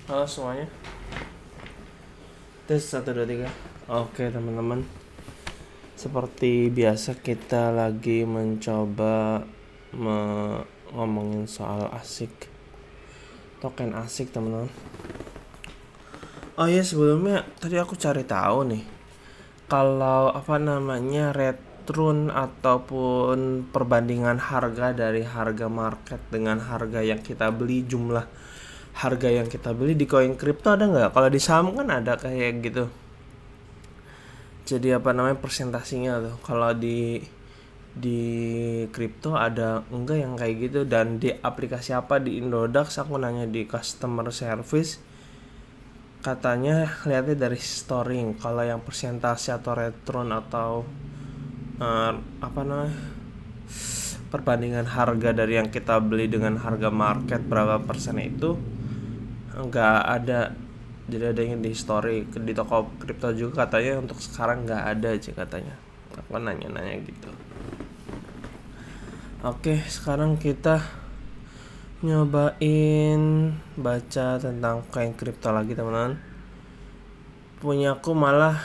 Halo semuanya. Tes 1 2 3. Oke, teman-teman. Seperti biasa kita lagi mencoba ngomongin soal ASIC. Token ASIC, teman-teman. Oh iya, sebelumnya tadi aku cari tahu nih. Kalau return ataupun perbandingan harga dari harga market dengan harga yang kita beli, jumlah harga yang kita beli di koin kripto ada nggak? Kalau di saham kan ada kayak gitu. Jadi persentasinya tuh. Kalau di kripto ada enggak yang kayak gitu, dan di aplikasi apa di Indodax aku nanya di customer service, katanya lihatnya dari storing. Kalau yang persentase atau return atau perbandingan harga dari yang kita beli dengan harga market berapa persen itu enggak ada. Jadi ada yang di story di toko kripto juga katanya untuk sekarang nggak ada aja katanya. Aku nanya-nanya gitu. Oke, sekarang kita nyobain baca tentang koin kripto lagi, teman-teman. Punyaku malah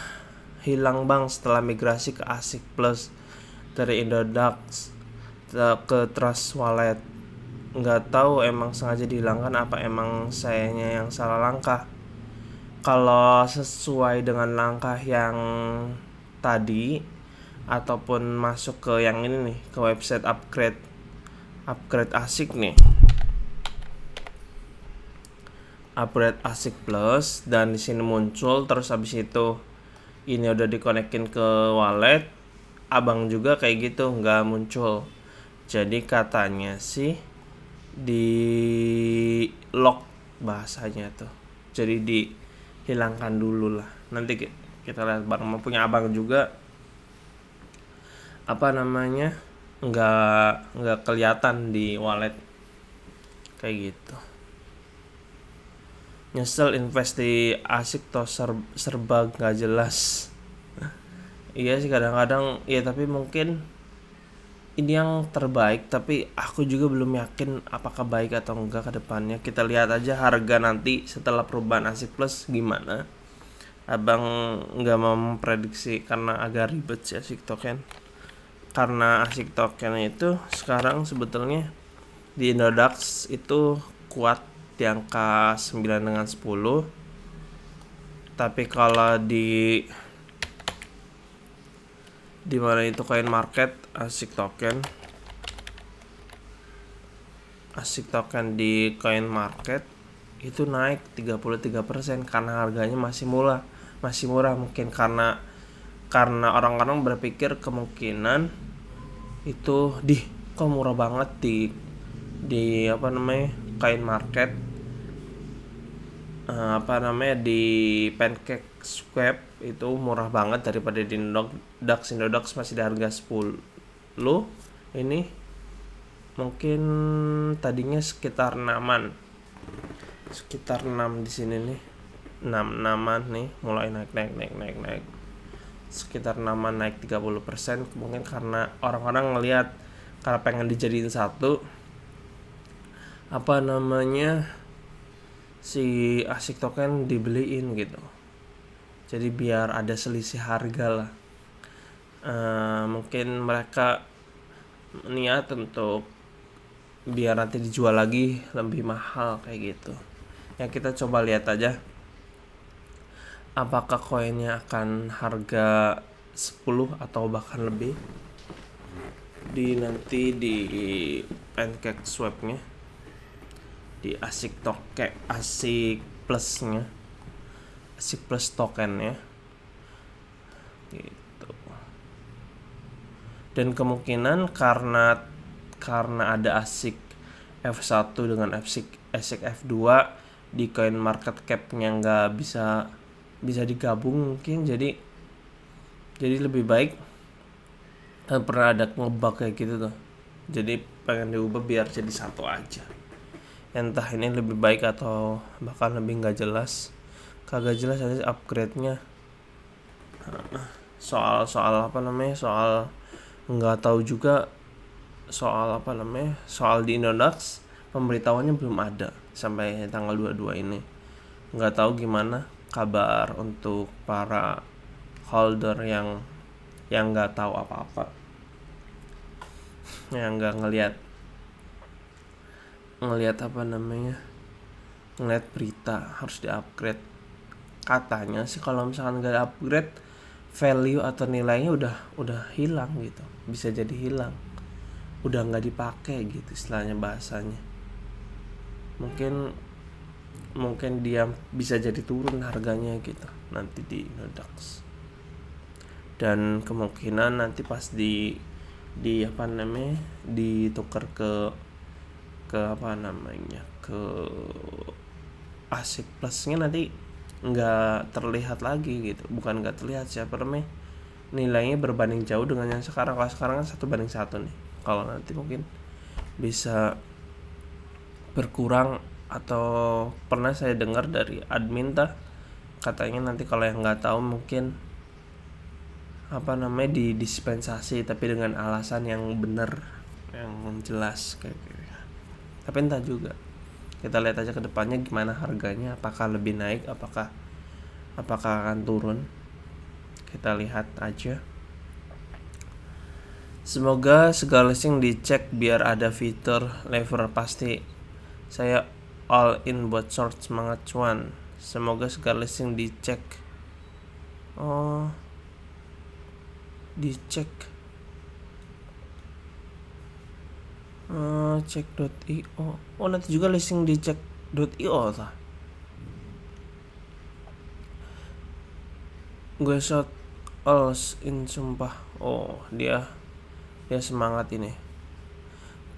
hilang bang setelah migrasi ke ASIC Plus dari Indodax ke Trust Wallet. Nggak tahu emang sengaja dihilangkan apa emang sayanya yang salah langkah. Kalau sesuai dengan langkah yang tadi ataupun masuk ke yang ini nih, ke website upgrade ASIC nih, upgrade ASIC Plus, dan di sini muncul terus habis itu ini udah dikonekin ke wallet, abang juga kayak gitu nggak muncul. Jadi katanya sih di lock bahasanya tuh, jadi dihilangkan dulu lah. Nanti kita lihat bareng, punya abang juga nggak kelihatan di wallet kayak gitu. Nyesel invest di ASIC toh serba nggak jelas. Iya sih kadang-kadang ya, tapi mungkin ini yang terbaik, tapi aku juga belum yakin apakah baik atau enggak ke depannya. Kita lihat aja harga nanti setelah perubahan ASIC Plus gimana. Abang nggak mau memprediksi karena agak ribet sih ASIC token. Karena ASIC token itu sekarang sebetulnya di Indodax itu kuat di angka 9 dengan 10. Tapi kalau di mana itu coin market, ASIC token di coin market itu naik 33% karena harganya masih murah mungkin karena orang-orang berpikir kemungkinan itu kok murah banget di coin market, di PancakeSwap itu murah banget daripada di Indodax masih di harga 10. Ini mungkin tadinya sekitar 6 di sini nih, 6 nih, mulai naik sekitar 6 naik 30%. Mungkin karena orang-orang ngelihat, karena pengen dijadiin satu si ASIC token dibeliin gitu. Jadi biar ada selisih harga lah. Mungkin mereka niat untuk biar nanti dijual lagi lebih mahal kayak gitu. Ya kita coba lihat aja apakah koinnya akan harga 10 atau bahkan lebih nanti di PancakeSwap-nya, di ASIC Plus-nya, ASIC Plus tokennya gitu. Dan kemungkinan karena ada ASIC F1 dengan ASIC F2 di coin market cap-nya nggak bisa digabung, mungkin jadi lebih baik. Pernah ada ngebug kayak gitu tuh, jadi pengen diubah biar jadi satu aja. Entah ini lebih baik atau bahkan lebih nggak jelas, kagak jelas aja upgrade-nya. Soal nggak tahu juga soal di Indodax, pemberitahuannya belum ada sampai tanggal 22 ini. nggak tahu gimana kabar untuk para holder yang nggak tahu apa-apa, yang nggak ngelihat apa namanya, ngelihat berita harus di-upgrade. Katanya sih kalau misalkan nggak upgrade, value atau nilainya udah hilang gitu, bisa jadi hilang, udah nggak dipakai gitu istilahnya, bahasanya. Mungkin dia bisa jadi turun harganya gitu nanti di Indodax, dan kemungkinan nanti pas di apa namanya, ditukar ke apa namanya, ke ASIC plusnya nanti nggak terlihat lagi gitu, bukan nggak terlihat, siapa namanya, nilainya berbanding jauh dengan yang sekarang. Kalau sekarang kan 1:1 nih, kalau nanti mungkin bisa berkurang. Atau pernah saya dengar dari admin katanya nanti kalau yang nggak tahu mungkin apa namanya, didispensasi tapi dengan alasan yang benar, yang jelas kayak gitu. Tapi entah juga, kita lihat aja ke depannya gimana harganya, apakah lebih naik, apakah akan turun, kita lihat aja. Semoga segala listing dicek biar ada fitur lever pasti. Saya all in buat short, semangat cuan. Semoga segala listing dicek. Oh, dicek. Cek.io. Oh, nanti juga listing di cek.io lah. Gue short all in sumpah. Oh, dia semangat ini.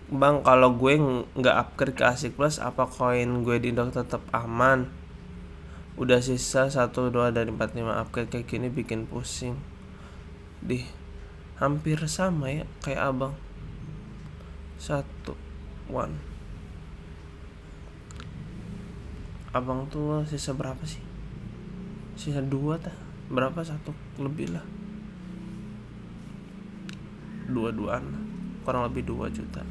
Bang, kalau gue nggak upgrade ke ASIC Plus, apa koin gue di Indodax tetap aman? Udah sisa 1, 2 dari 4, 5 upgrade kayak gini bikin pusing. Hampir sama ya kayak abang. 1, 1. Abang tuh sisa berapa sih? Sisa 2 berapa, 1 lebih lah. 2-2an, kurang lebih 2 juta.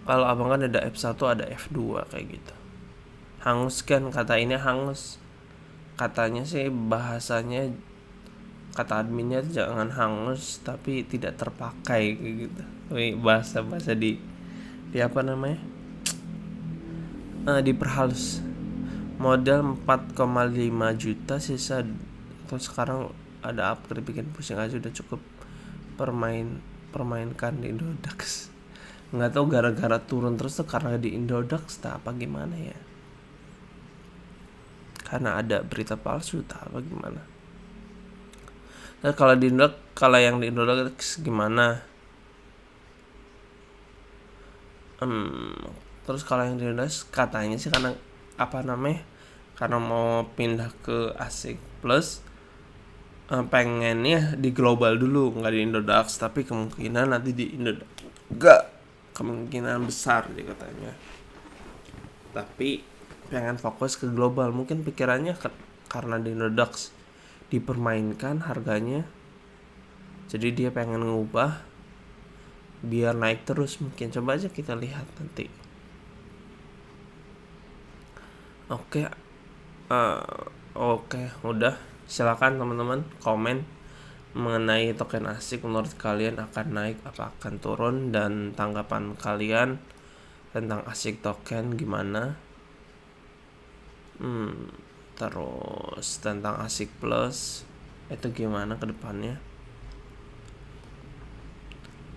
Kalau abang kan ada F1, ada F2 kayak gitu. Hangus kan, kata ini hangus. Katanya sih bahasanya, kata adminnya jangan hangus tapi tidak terpakai kayak gitu. Bahasa di apa namanya, diperhalus. Modal 4,5 juta sisa. Terus sekarang ada upgrade bikin pusing aja, udah cukup permainkan di Indodax. Nggak tahu gara-gara turun terus tuh karena di Indodax apa gimana ya, karena ada berita palsu apa gimana. Nah, kalau yang di Indodax gimana? Terus kalau yang di Indodax katanya sih karena apa namanya, karena mau pindah ke ASIC Plus, pengennya di global dulu, nggak di Indodax. Tapi kemungkinan nanti di Indodax, nggak, kemungkinan besar dia katanya. Tapi pengen fokus ke global, mungkin pikirannya karena di Indodax dipermainkan harganya, jadi dia pengen ngubah biar naik terus. Mungkin coba aja kita lihat nanti. Oke, udah. Silakan teman-teman komen mengenai token ASIC, menurut kalian akan naik apa akan turun, dan tanggapan kalian tentang ASIC token gimana. Terus tentang ASIC Plus itu gimana ke depannya.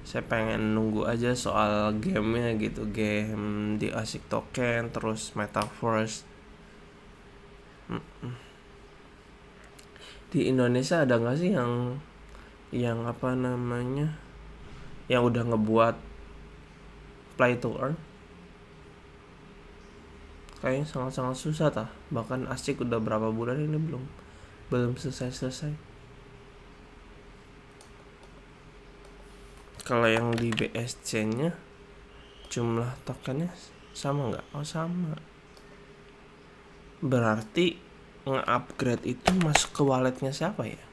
Saya pengen nunggu aja soal gamenya gitu, game di ASIC token, terus Metaverse. Di Indonesia ada nggak sih yang apa namanya, yang udah ngebuat play to earn? Kayaknya sangat-sangat susah bahkan ASIC udah berapa bulan ini belum selesai. Kalau yang di BSC nya jumlah tokennya sama nggak? Oh sama, berarti nge-upgrade itu masuk ke walletnya siapa ya?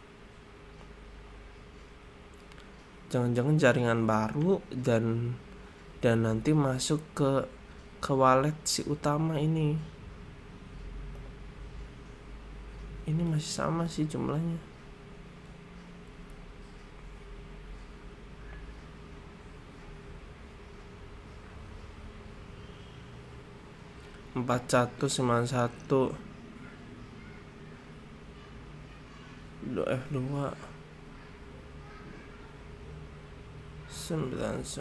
Jangan-jangan jaringan baru dan nanti masuk ke wallet si utama ini. masih sama sih jumlahnya. Empat 4191 F2 99.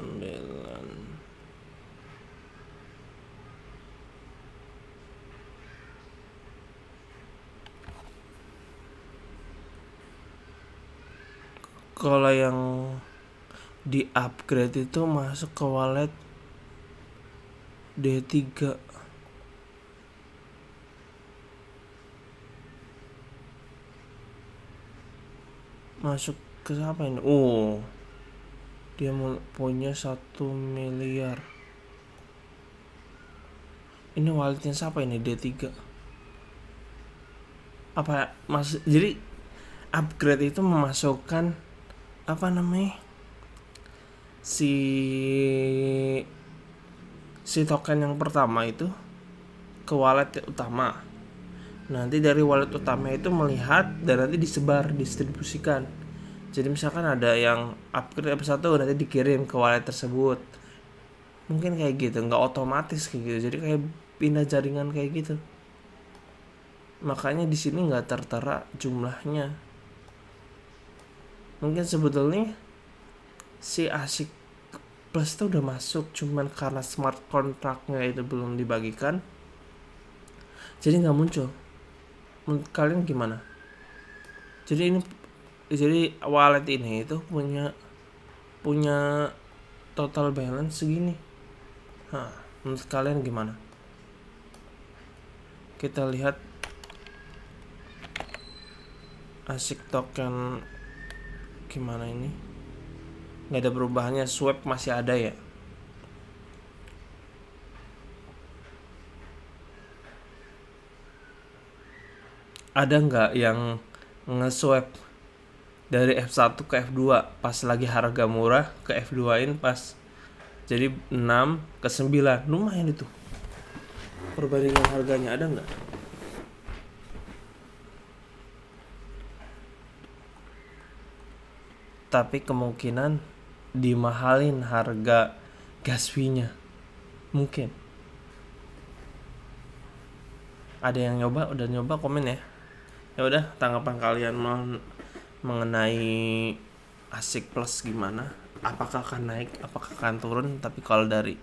Kalau yang di upgrade itu masuk ke wallet D3. Masuk ke siapa ini? Oh, dia punya 1 miliar. Ini walletnya siapa ini? D3. Apa jadi upgrade itu memasukkan apa namanya, si token yang pertama itu ke wallet utama. Nanti dari wallet utama itu melihat dan nanti distribusikan. Jadi misalkan ada yang upgrade apa 1, nanti dikirim ke wallet tersebut. Mungkin kayak gitu, nggak otomatis kayak gitu. Jadi kayak pindah jaringan kayak gitu. Makanya di sini nggak tertera jumlahnya. Mungkin sebetulnya si ASIC Plus itu udah masuk, cuman karena smart contract-nya itu belum dibagikan, jadi nggak muncul. Menurut kalian gimana? Jadi wallet ini itu punya total balance segini. Menurut kalian gimana? Kita lihat ASIC token gimana ini. Nggak ada perubahannya, swap masih ada ya. Ada nggak yang nge-swap dari F1 ke F2 pas lagi harga murah, ke F2-in pas jadi 6 ke 9? Lumayan itu perbandingan harganya, ada nggak? Tapi kemungkinan dimahalin harga gas fee-nya. Mungkin. Ada yang udah nyoba komen ya. Ya udah, tanggapan kalian mengenai ASIC Plus gimana? Apakah akan naik, apakah akan turun? Tapi kalau dari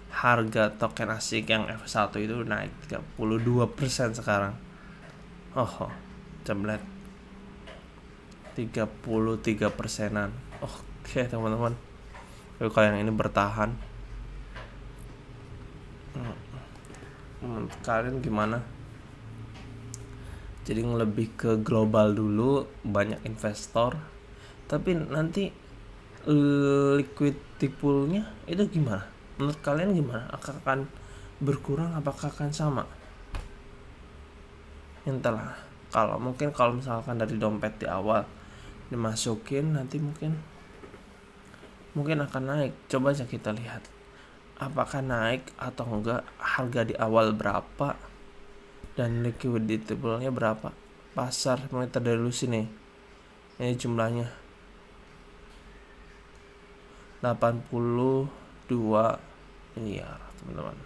harga token ASIC yang F1 itu naik 32% sekarang. Jemlet 33%. Oke teman-teman, tapi kalau yang ini bertahan, kalian gimana? Jadi lebih ke global dulu, banyak investor, tapi nanti liquidity poolnya itu gimana? Menurut kalian gimana? Akan berkurang, apakah akan sama? Entahlah. Kalau misalkan dari dompet di awal dimasukin, nanti mungkin akan naik. Coba aja kita lihat apakah naik atau enggak, harga di awal berapa dan liquidity pool-nya berapa. Pasar monitor dari dulu sini. Ini jumlahnya 82 miliar, teman-teman.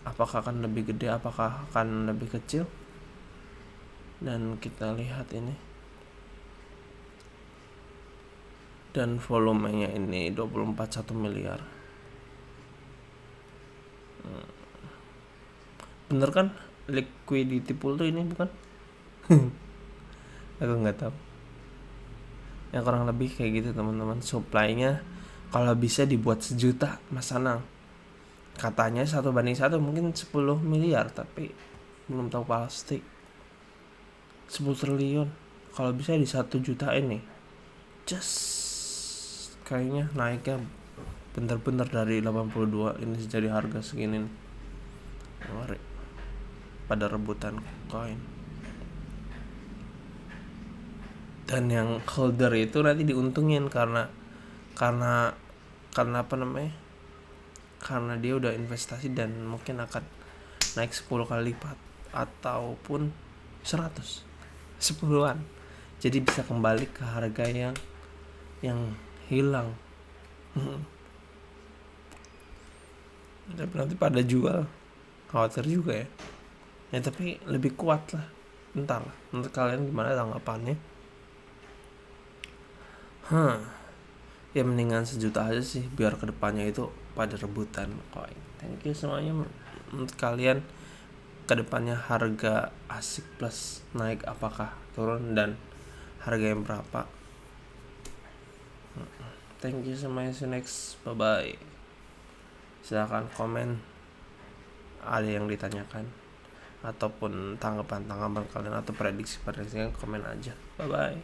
Apakah akan lebih gede, apakah akan lebih kecil? Dan kita lihat ini. Dan volumenya ini 24,1 miliar. Bener kan liquidity pool tuh ini, bukan? Aku nggak tahu. Ya kurang lebih kayak gitu teman-teman. Supply-nya kalau bisa dibuat 1 juta, Mas Anang. Katanya 1:1 mungkin 10 miliar, tapi belum tahu pasti. 10 triliun kalau bisa di 1 juta ini. Kayaknya naiknya bener-bener dari 82 ini jadi harga segini. Mari pada rebutan koin. Dan yang holder itu nanti diuntungin karena apa namanya? Karena dia udah investasi dan mungkin akan naik 10 kali lipat. ataupun 100, 10-an. Jadi bisa kembali ke harga yang hilang. Tapi nanti pada jual, khawatir juga ya. Ya tapi lebih kuat lah. Entar lah, menurut kalian gimana tanggapannya? Ya mendingan 1 juta aja sih, biar kedepannya itu pada rebutan koin. Thank you semuanya. Menurut kalian kedepannya harga ASIC Plus naik apakah turun, dan harga yang berapa? Thank you semuanya. See you next. Bye bye. Silahkan komen, ada yang ditanyakan ataupun tanggapan kalian atau prediksi komen aja. Bye bye.